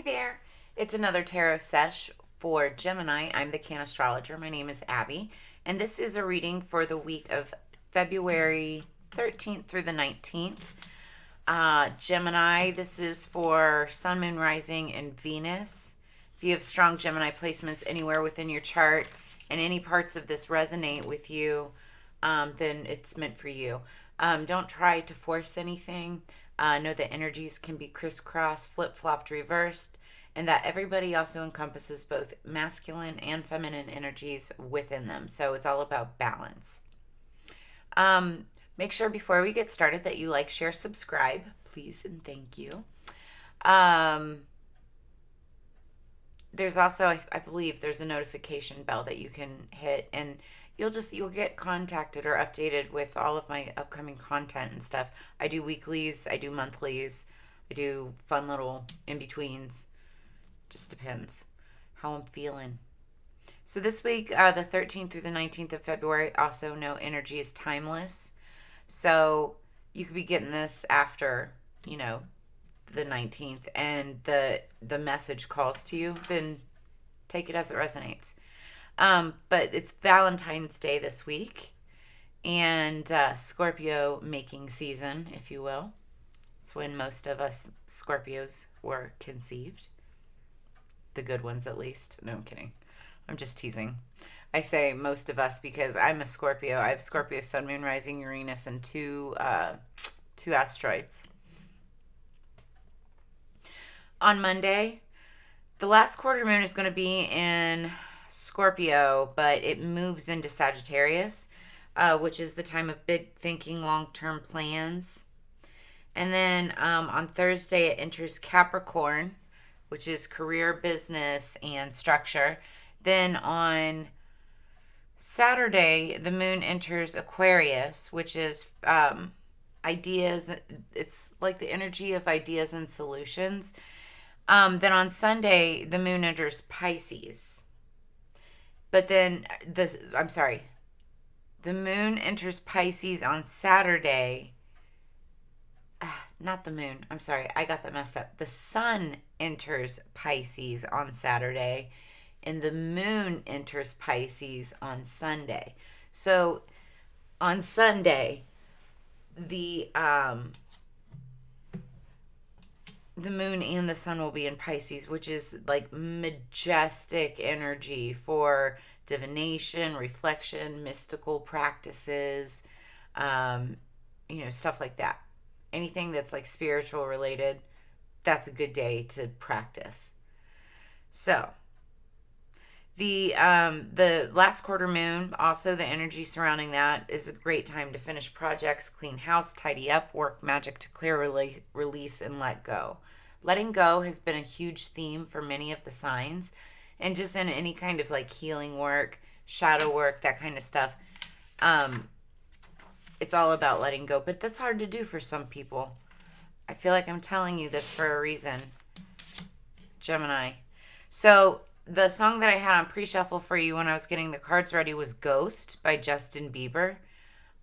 there. It's another tarot sesh for Gemini. I'm the Cannastrologer. My name is Abby, and this is a reading for the week of February 13th through the 19th. Gemini, this is for Sun, Moon, Rising, and Venus. If you have strong Gemini placements anywhere within your chart and any parts of this resonate with you, then it's meant for you. Don't try to force anything. Know that energies can be crisscrossed, flip-flopped, reversed, and that everybody also encompasses both masculine and feminine energies within them. So it's all about balance. Make sure before we get started that you like, share, subscribe, please, and thank you. There's also, I believe, there's a notification bell that you can hit, and you'll get contacted or updated with all of my upcoming content and stuff. I do weeklies, I do monthlies, I do fun little in-betweens. Just depends how I'm feeling. So this week, the 13th through the 19th of February, also know energy is timeless. So you could be getting this after, the 19th, and the message calls to you, then take it as it resonates. But it's Valentine's Day this week, and Scorpio making season, if you will. It's when most of us Scorpios were conceived. The good ones, at least. No, I'm kidding. I'm just teasing. I say most of us because I'm a Scorpio. I have Scorpio, Sun, Moon, Rising, Uranus, and two asteroids. On Monday, the last quarter moon is going to be in Scorpio, but it moves into Sagittarius, which is the time of big thinking, long-term plans. And then on Thursday, it enters Capricorn, which is career, business, and structure. Then on Saturday, the moon enters Aquarius, which is ideas. It's like the energy of ideas and solutions. Then on Sunday, the moon enters Pisces. But then, the moon enters Pisces on Saturday. Not the moon. I'm sorry, I got that messed up. The sun enters Pisces on Saturday, and the moon enters Pisces on Sunday. So on Sunday, the moon and the sun will be in Pisces, which is like majestic energy for divination, reflection, mystical practices, stuff like that. Anything that's like spiritual related, that's a good day to practice. So the last quarter moon, also the energy surrounding that, is a great time to finish projects, clean house, tidy up, work magic to clear, release, and let go. Letting go has been a huge theme for many of the signs, and just in any kind of like healing work, shadow work, that kind of stuff. It's all about letting go, but that's hard to do for some people. I feel like I'm telling you this for a reason, Gemini. So the song that I had on pre-shuffle for you when I was getting the cards ready was Ghost by Justin Bieber.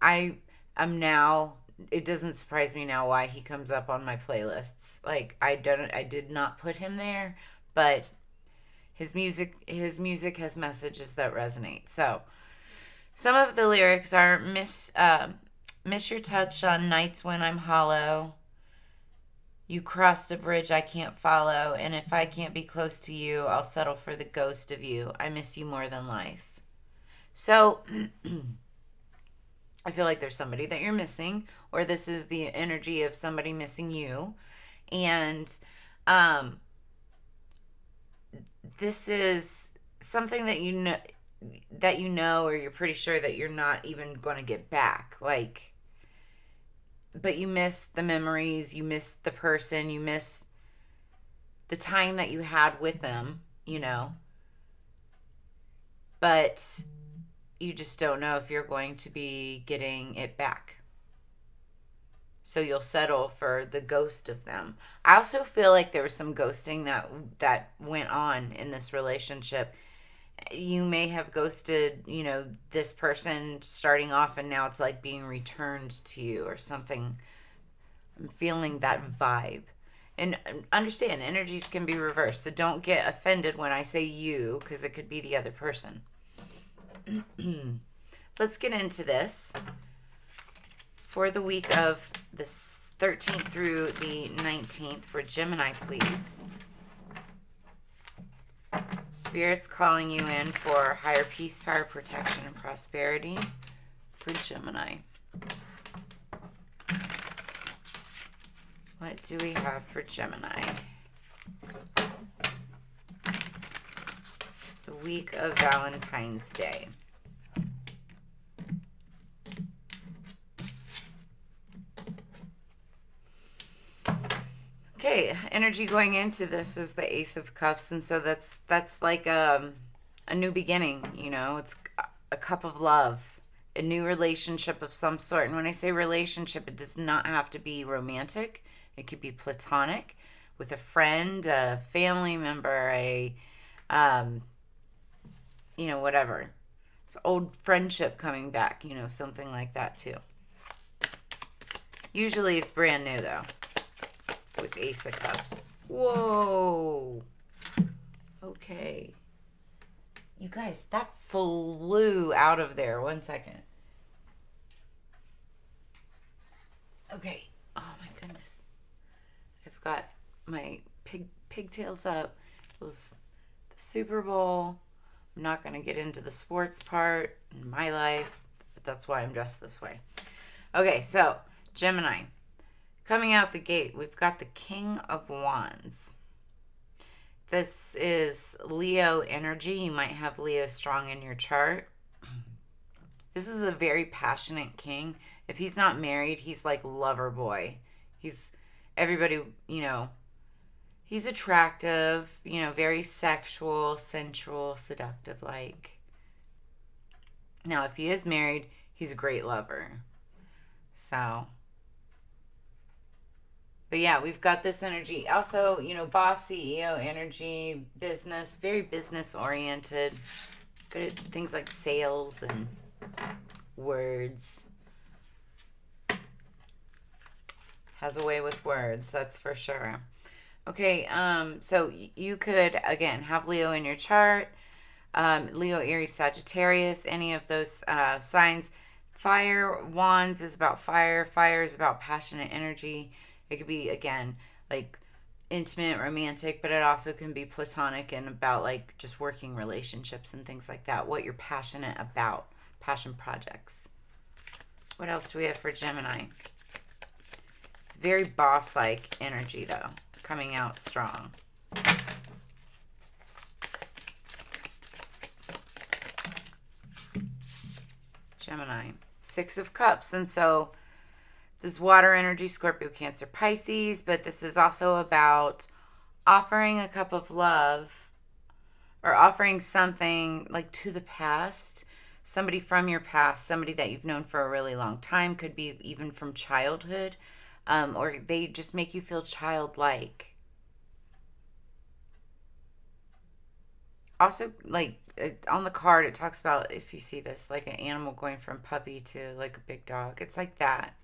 I am now, it doesn't surprise me now why he comes up on my playlists. Like, I did not put him there, but his music has messages that resonate. So some of the lyrics are miss your touch on nights when I'm hollow. You crossed a bridge I can't follow, and if I can't be close to you, I'll settle for the ghost of you. I miss you more than life. So I feel like there's somebody that you're missing, or this is the energy of somebody missing you. And this is something that you know, or you're pretty sure that you're not even going to get back. But you miss the memories, you miss the person, you miss the time that you had with them, but you just don't know if you're going to be getting it back. So you'll settle for the ghost of them. I also feel like there was some ghosting that went on in this relationship. You may have ghosted, this person starting off, and now it's like being returned to you or something. I'm feeling that vibe. And understand, energies can be reversed. So don't get offended when I say you, because it could be the other person. Let's get into this. For the week of the 13th through the 19th for Gemini, please. Spirit's calling you in for higher peace, power, protection, and prosperity for Gemini. What do we have for Gemini? The week of Valentine's Day. Okay, energy going into this is the Ace of Cups, and so that's like a new beginning, you know. It's a cup of love, a new relationship of some sort. And when I say relationship, it does not have to be romantic. It could be platonic, with a friend, a family member, a you know, whatever. It's old friendship coming back, you know, something like that too. Usually it's brand new though, with Ace of Cups. Whoa. Okay. You guys, that flew out of there. 1 second. Okay. Oh my goodness. I've got my pigtails up. It was the Super Bowl. I'm not going to get into the sports part in my life, but that's why I'm dressed this way. Okay, so Gemini. Coming out the gate, we've got the King of Wands. This is Leo energy. You might have Leo strong in your chart. This is a very passionate king. If he's not married, he's like lover boy. He's everybody, you know, he's attractive, you know, very sexual, sensual, seductive like. Now, if he is married, he's a great lover. So, but yeah, we've got this energy. Also, you know, boss CEO energy, business, very business oriented. Good at things like sales and words. Has a way with words, that's for sure. Okay, so you could, again, have Leo in your chart. Leo, Aries, Sagittarius, any of those signs. Fire, Wands is about fire. Fire is about passionate energy. It could be, again, like intimate, romantic, but it also can be platonic and about like just working relationships and things like that. What you're passionate about. Passion projects. What else do we have for Gemini? It's very boss-like energy, though. Coming out strong. Gemini. Six of Cups. And so this is water energy, Scorpio, Cancer, Pisces. But this is also about offering a cup of love or offering something like to the past. Somebody from your past, somebody that you've known for a really long time, could be even from childhood, or they just make you feel childlike. Also, like on the card, it talks about, if you see this, like an animal going from puppy to like a big dog. It's like that.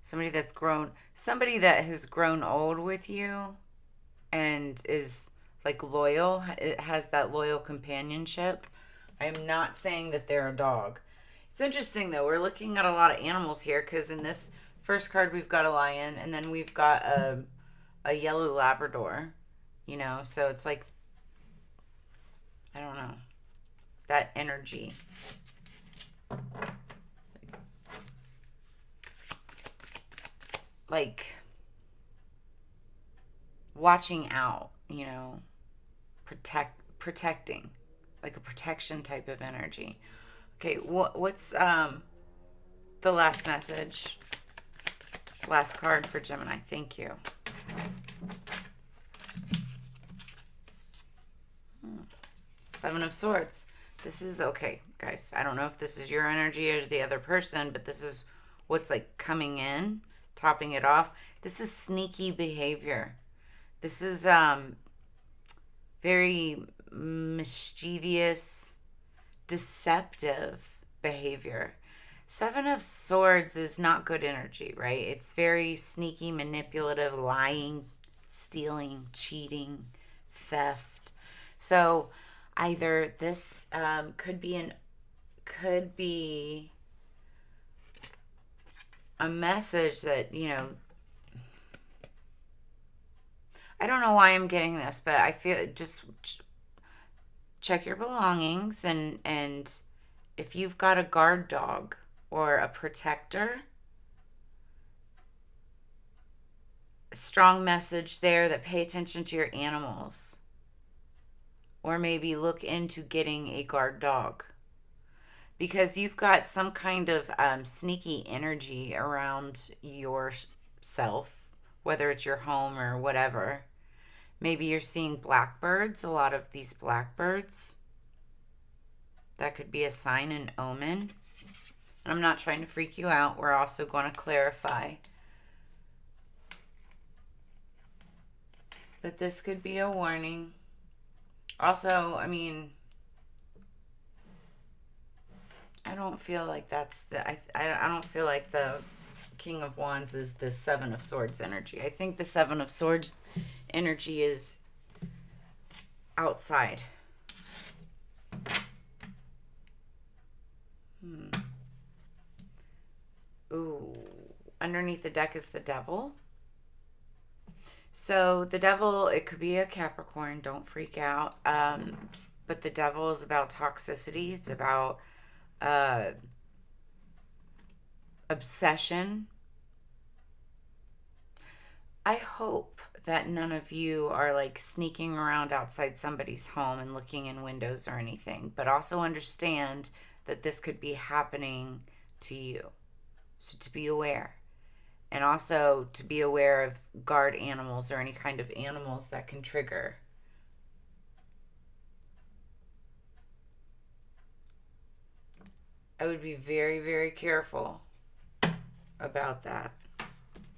Somebody that's grown, somebody that has grown old with you and is like loyal, it has that loyal companionship. I am not saying that they're a dog. It's interesting, though. We're looking at a lot of animals here because in this first card, we've got a lion and then we've got a yellow Labrador, you know? So it's like, I don't know, that energy. Like watching out, you know, protecting. Like a protection type of energy. Okay, what's the last message? Last card for Gemini. Thank you. Seven of Swords. This is, okay, guys. I don't know if this is your energy or the other person, but this is what's like coming in, topping it off. This is sneaky behavior. This is very mischievous, deceptive behavior. Seven of Swords is not good energy, right? It's very sneaky, manipulative, lying, stealing, cheating, theft. So either this could be a message that, I don't know why I'm getting this, but I feel just check your belongings, and if you've got a guard dog or a protector, strong message there that pay attention to your animals, or maybe look into getting a guard dog, because you've got some kind of sneaky energy around yourself, whether it's your home or whatever. Maybe you're seeing blackbirds, a lot of these blackbirds. That could be a sign, an omen. And I'm not trying to freak you out. We're also going to clarify that this could be a warning. Also, I mean, I don't feel like that's I don't feel like the King of Wands is the Seven of Swords energy. I think the Seven of Swords energy is outside. Ooh, underneath the deck is the Devil. So the Devil, it could be a Capricorn. Don't freak out. But the Devil is about toxicity. It's about obsession. I hope that none of you are like sneaking around outside somebody's home and looking in windows or anything, but also understand that this could be happening to you. So to be aware. And also to be aware of guard animals or any kind of animals that can trigger. I would be very, very careful about that,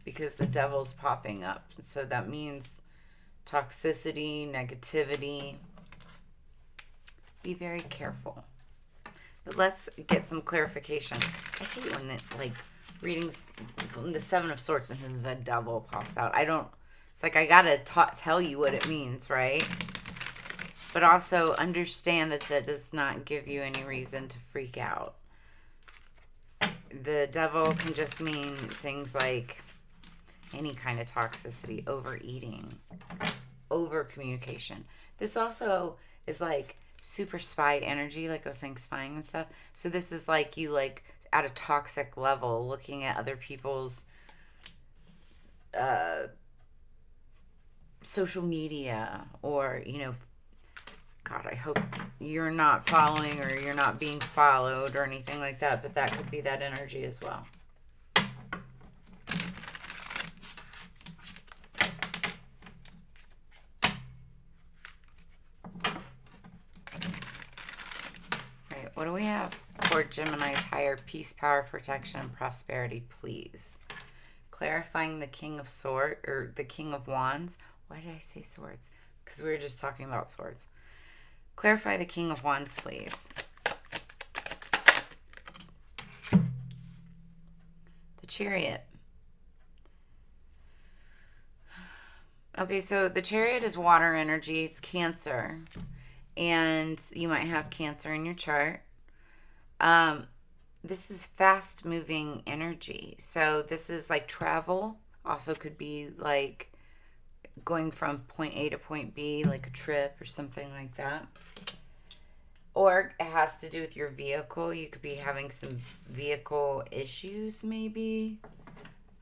because the Devil's popping up. So that means toxicity, negativity. Be very careful. But let's get some clarification. I hate when it, like, readings, the Seven of Swords and then the Devil pops out. It's like I gotta tell you what it means, right? But also understand that that does not give you any reason to freak out. The Devil can just mean things like any kind of toxicity, overeating, over communication. This also is like super spy energy, like I was saying, spying and stuff. So this is like you like at a toxic level, looking at other people's social media, or God, I hope you're not following or you're not being followed or anything like that, but that could be that energy as well. Right, what do we have for Gemini's higher peace, power, protection, and prosperity, please? Clarifying the King of Swords, or the King of Wands. Why did I say swords? Because we were just talking about swords. Clarify the King of Wands, please. The Chariot. Okay, so the Chariot is water energy. It's Cancer. And you might have Cancer in your chart. This is fast-moving energy. So this is like travel. Also could be like going from point A to point B, like a trip or something like that. Or it has to do with your vehicle. You could be having some vehicle issues, maybe.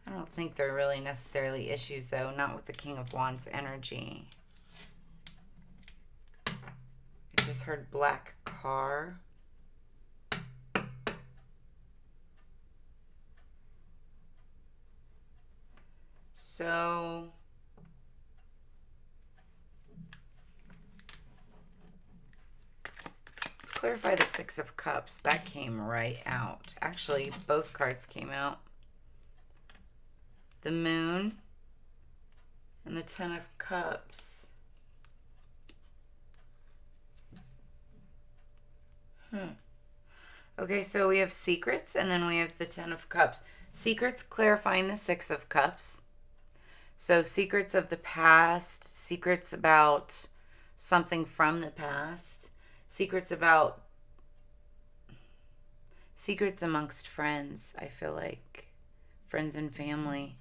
I don't think they're really necessarily issues, though. Not with the King of Wands energy. I just heard black car. So let's clarify the Six of Cups. That came right out. Actually, both cards came out. The Moon and the Ten of Cups. Okay, so we have secrets, and then we have the Ten of Cups. Secrets clarifying the Six of Cups. So secrets of the past, secrets about something from the past, secrets about secrets amongst friends, I feel like friends and family.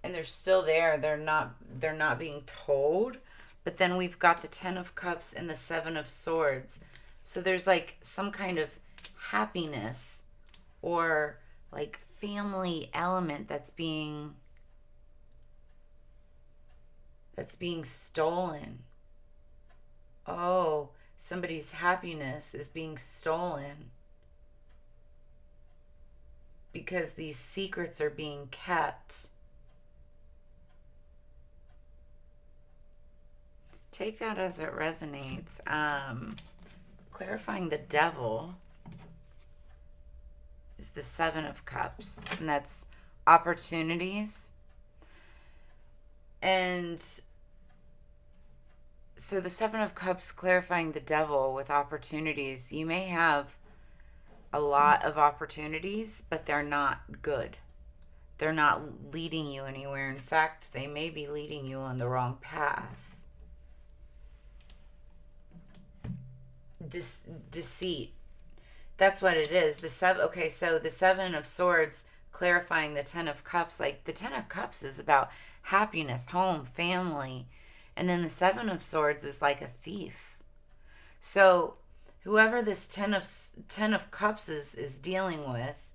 And they're still there. They're not being told. But then we've got the 10 of Cups and the 7 of Swords. So there's like some kind of happiness or like family element that's being stolen. Oh, somebody's happiness is being stolen because these secrets are being kept. Take that as it resonates. Clarifying the devil is the 7 of Cups, and that's opportunities. And so the 7 of Cups clarifying the devil with opportunities. You may have a lot of opportunities, but they're not good. They're not leading you anywhere. In fact, they may be leading you on the wrong path. Deceit. That's what it is. Okay, so the 7 of Swords clarifying the 10 of Cups. Like the 10 of Cups is about happiness, home, family. And then the 7 of Swords is like a thief. So whoever this 10 of Cups is dealing with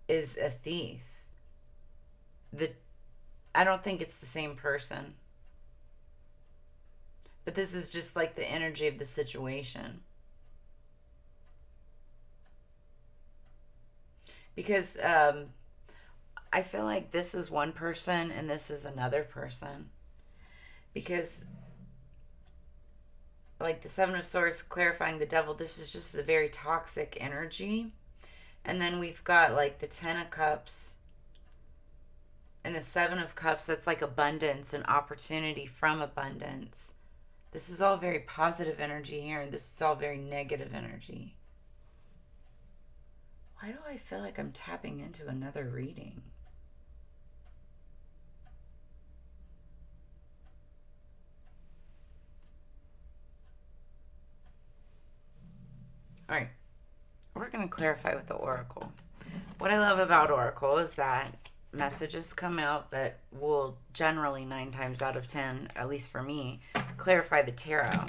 is a thief. I don't think it's the same person. But this is just like the energy of the situation. Because I feel like this is one person and this is another person. Because like the 7 of Swords clarifying the devil, this is just a very toxic energy. And then we've got like the 10 of Cups and the 7 of Cups. That's like abundance and opportunity from abundance. This is all very positive energy here, and this is all very negative energy. Why do I feel like I'm tapping into another reading? All right, we're going to clarify with the Oracle. What I love about Oracle is that messages come out that will generally 9 times out of 10, at least for me, clarify the tarot.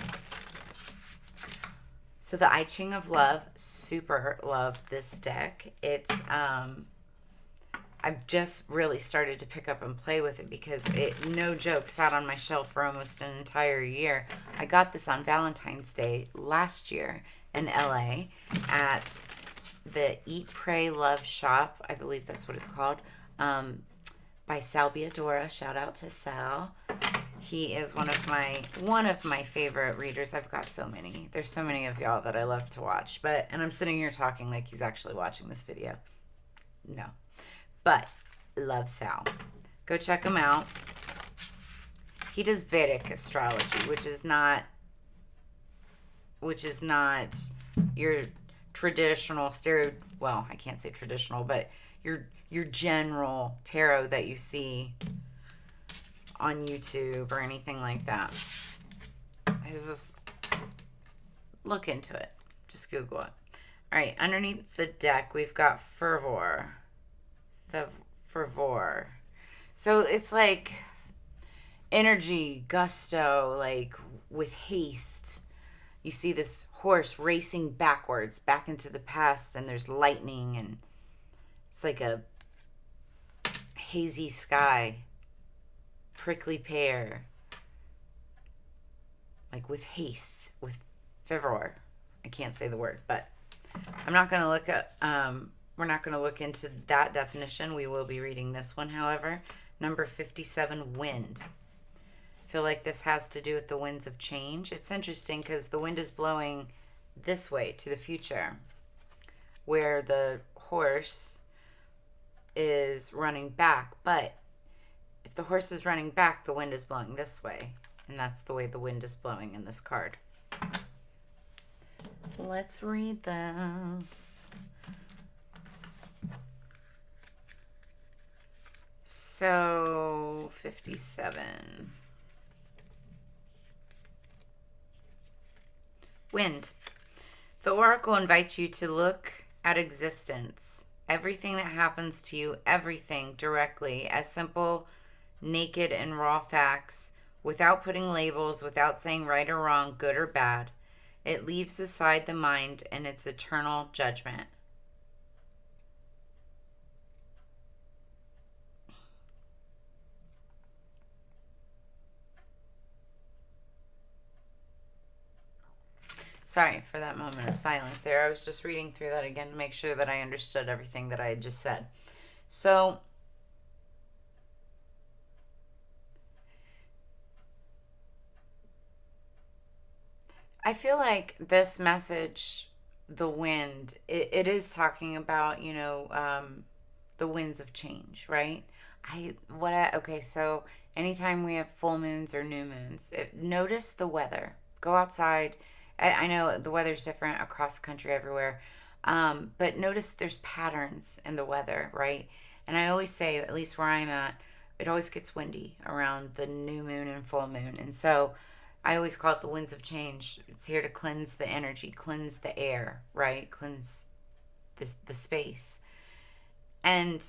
So the Ching of Love, super love this deck. It's I've just really started to pick up and play with it because it, no joke, sat on my shelf for almost an entire year. I got this on Valentine's Day last year in LA at the Eat, Pray, Love shop. I believe that's what it's called. By Salviadora. Shout out to Sal. He is one of my favorite readers. I've got so many. There's so many of y'all that I love to watch. And I'm sitting here talking like he's actually watching this video. No. But love Sal. Go check him out. He does Vedic astrology, which is not your traditional well, I can't say traditional, but your general tarot that you see on YouTube or anything like that. Just look into it. Just Google it. All right, underneath the deck, we've got Fervor. Fervor. So it's like energy, gusto, like with haste. You see this horse racing backwards, back into the past, and there's lightning, and it's like a hazy sky, prickly pear, like with haste, with fervor. I can't say the word, but I'm not going to look at, we're not going to look into that definition. We will be reading this one, however. Number 57, wind. I feel like this has to do with the winds of change. It's interesting because the wind is blowing this way to the future, where the horse is running back. But if the horse is running back, the wind is blowing this way. And that's the way the wind is blowing in this card. Let's read this. So 57. Wind. The oracle invites you to look at existence, everything that happens to you, everything directly, as simple, naked, and raw facts, without putting labels, without saying right or wrong, good or bad. It leaves aside the mind and its eternal judgment. Sorry for that moment of silence there. I was just reading through that again to make sure that I understood everything that I had just said. So, I feel like this message, the wind, it is talking about, the winds of change, right? Okay, so anytime we have full moons or new moons, notice the weather. Go outside. I know the weather's different across the country everywhere, but notice there's patterns in the weather, right? And I always say, at least where I'm at, it always gets windy around the new moon and full moon. And so I always call it the winds of change. It's here to cleanse the energy, cleanse the air, right? Cleanse the space. And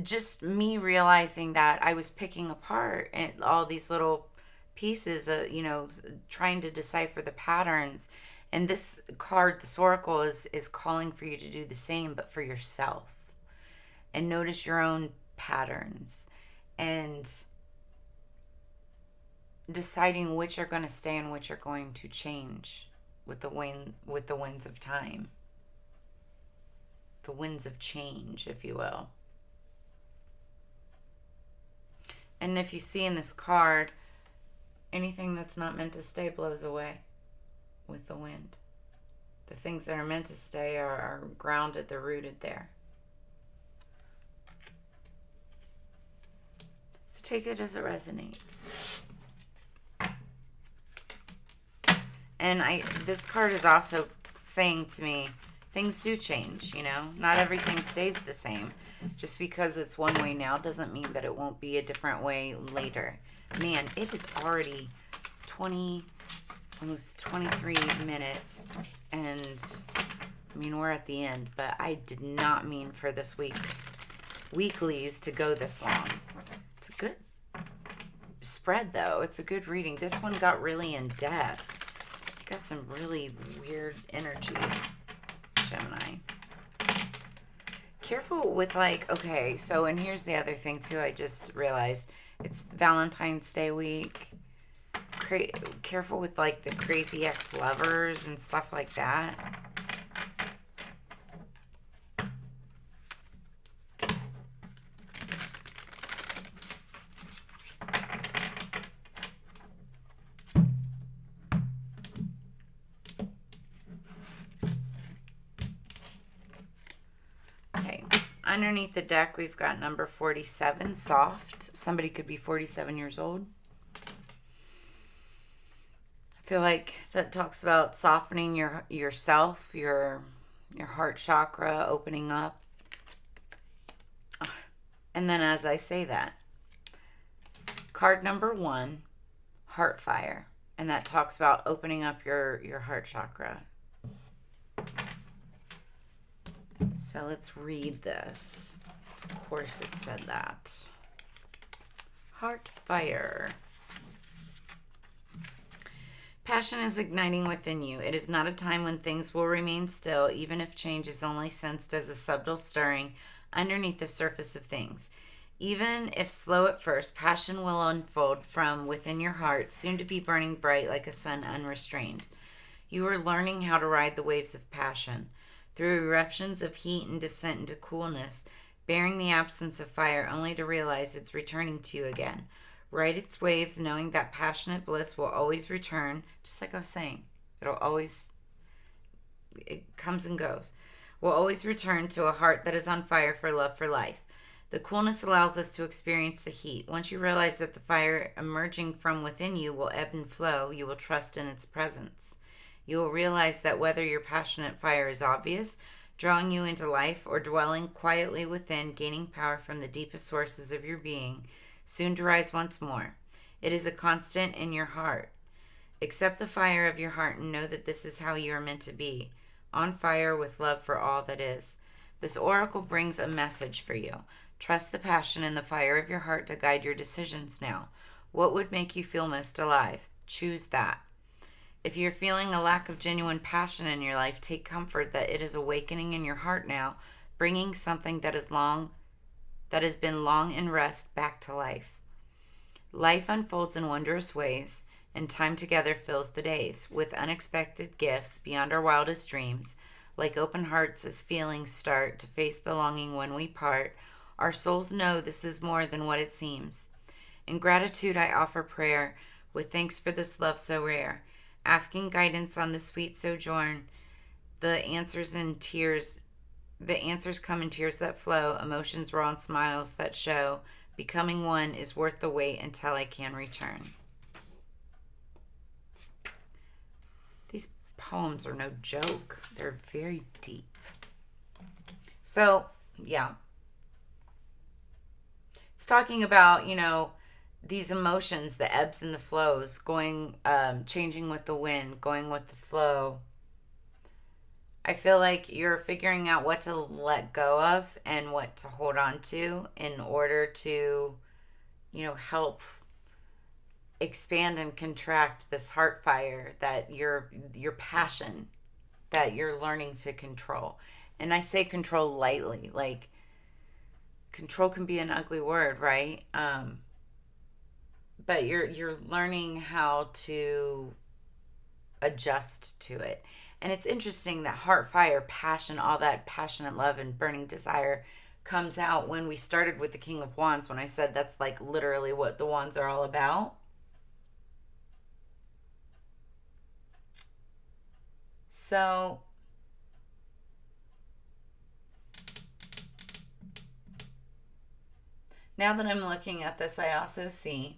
just me realizing that I was picking apart and all these little pieces, trying to decipher the patterns. And this card, this oracle, is calling for you to do the same, but for yourself. And notice your own patterns. And deciding which are going to stay and which are going to change with the winds of time. The winds of change, if you will. And if you see in this card, anything that's not meant to stay blows away with the wind. The things that are meant to stay are grounded, they're rooted there. So take it as it resonates. And this card is also saying to me, things do change, Not everything stays the same. Just because it's one way now doesn't mean that it won't be a different way later. Man, it is already almost 23 minutes. And, we're at the end. But I did not mean for this week's weeklies to go this long. It's a good spread, though. It's a good reading. This one got really in depth. Got some really weird energy, Gemini. Careful with okay, so, and here's the other thing too, I just realized. It's Valentine's Day week. Careful with the crazy ex-lovers and stuff like that. Underneath the deck, we've got number 47, soft. Somebody could be 47 years old. I feel like that talks about softening yourself, your heart chakra, opening up. And then as I say that, card number 1, heart fire. And that talks about opening up your heart chakra. So let's read this. Of course it said that. Heart fire. Passion is igniting within you. It is not a time when things will remain still, even if change is only sensed as a subtle stirring underneath the surface of things. Even if slow at first, passion will unfold from within your heart, soon to be burning bright like a sun unrestrained. You are learning how to ride the waves of passion. Through eruptions of heat and descent into coolness, bearing the absence of fire only to realize it's returning to you again. Ride its waves knowing that passionate bliss will always return, just like I was saying. It comes and goes. Will always return to a heart that is on fire for love for life. The coolness allows us to experience the heat. Once you realize that the fire emerging from within you will ebb and flow, you will trust in its presence. You will realize that whether your passionate fire is obvious, drawing you into life, or dwelling quietly within, gaining power from the deepest sources of your being, soon to rise once more. It is a constant in your heart. Accept the fire of your heart and know that this is how you are meant to be, on fire with love for all that is. This oracle brings a message for you. Trust the passion and the fire of your heart to guide your decisions now. What would make you feel most alive? Choose that. If you're feeling a lack of genuine passion in your life, take comfort that it is awakening in your heart now, bringing something that has been long in rest back to life. Life unfolds in wondrous ways, and time together fills the days with unexpected gifts beyond our wildest dreams. Like open hearts as feelings start to face the longing when we part, our souls know this is more than what it seems. In gratitude I offer prayer, with thanks for this love so rare, asking guidance on the sweet sojourn. The answers come in tears that flow, emotions raw and smiles that show. Becoming one is worth the wait until I can return. These poems are no joke. They're very deep. So, yeah. It's talking about, these emotions, the ebbs and the flows, going, changing with the wind, going with the flow. I feel like you're figuring out what to let go of and what to hold on to in order to, help expand and contract this heart fire that your passion that you're learning to control. And I say control lightly, like control can be an ugly word, right? But you're learning how to adjust to it. And it's interesting that heart fire, passion, all that passionate love and burning desire comes out when we started with the King of Wands, when I said that's like literally what the wands are all about. So now that I'm looking at this, I also see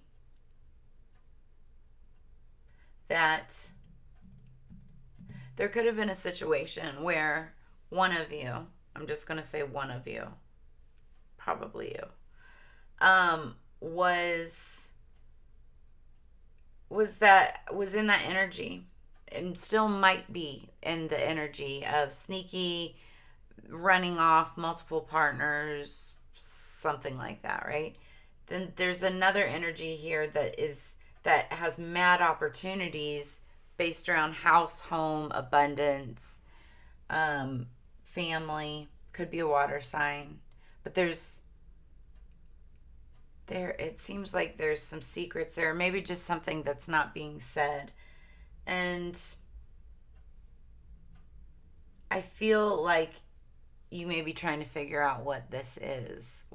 that there could have been a situation where one of you, I'm just going to say one of you, probably you, was in that energy and still might be in the energy of sneaky running off multiple partners, something like that, right? Then there's another energy here that has mad opportunities based around house, home, abundance, family. Could be a water sign, but it seems like there's some secrets there, maybe just something that's not being said. And I feel like you may be trying to figure out what that is.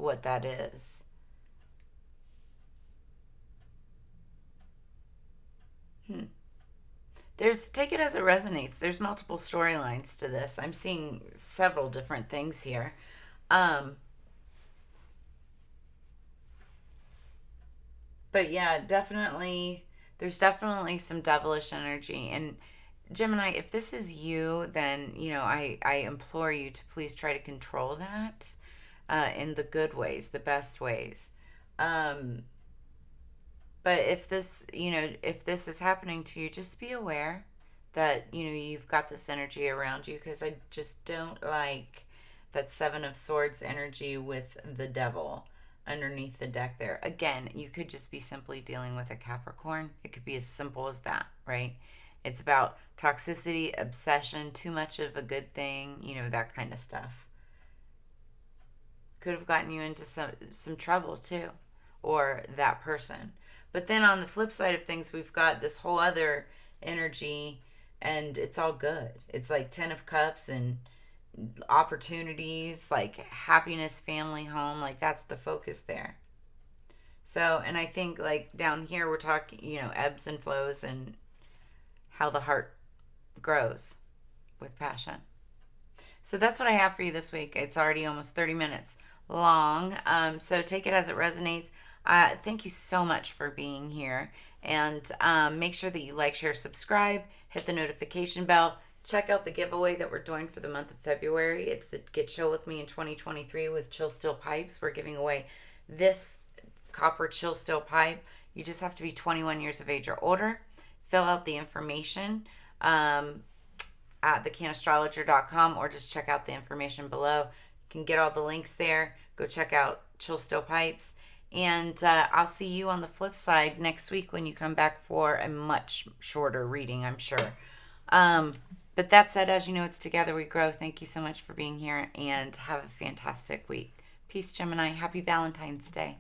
Take it as it resonates. There's multiple storylines to this. I'm seeing several different things here. But yeah, there's definitely some devilish energy. And Gemini, if this is you, then, I implore you to please try to control that in the good ways, the best ways. But if this is happening to you, just be aware that, you've got this energy around you, because I just don't like that Seven of Swords energy with the devil underneath the deck there. Again, you could just be simply dealing with a Capricorn. It could be as simple as that, right? It's about toxicity, obsession, too much of a good thing, that kind of stuff. Could have gotten you into some trouble too, or that person. But then on the flip side of things, we've got this whole other energy, and it's all good. It's like 10 of Cups and opportunities, like happiness, family, home, like that's the focus there. So, and I think like down here, we're talking, ebbs and flows and how the heart grows with passion. So that's what I have for you this week. It's already almost 30 minutes long. So take it as it resonates. Thank you so much for being here. And make sure that you like, share, subscribe, hit the notification bell. check out the giveaway that we're doing for the month of February. It's the Get Chill With Me in 2023 with Chill Still Pipes. We're giving away this copper chill still pipe. You just have to be 21 years of age or older. Fill out the information at thecannastrologer.com, or just check out the information below. You can get all the links there. Go check out Chill Still Pipes. And I'll see you on the flip side next week when you come back for a much shorter reading, I'm sure. But that said, as you know, it's Together We Grow. Thank you so much for being here, and have a fantastic week. Peace, Gemini. Happy Valentine's Day.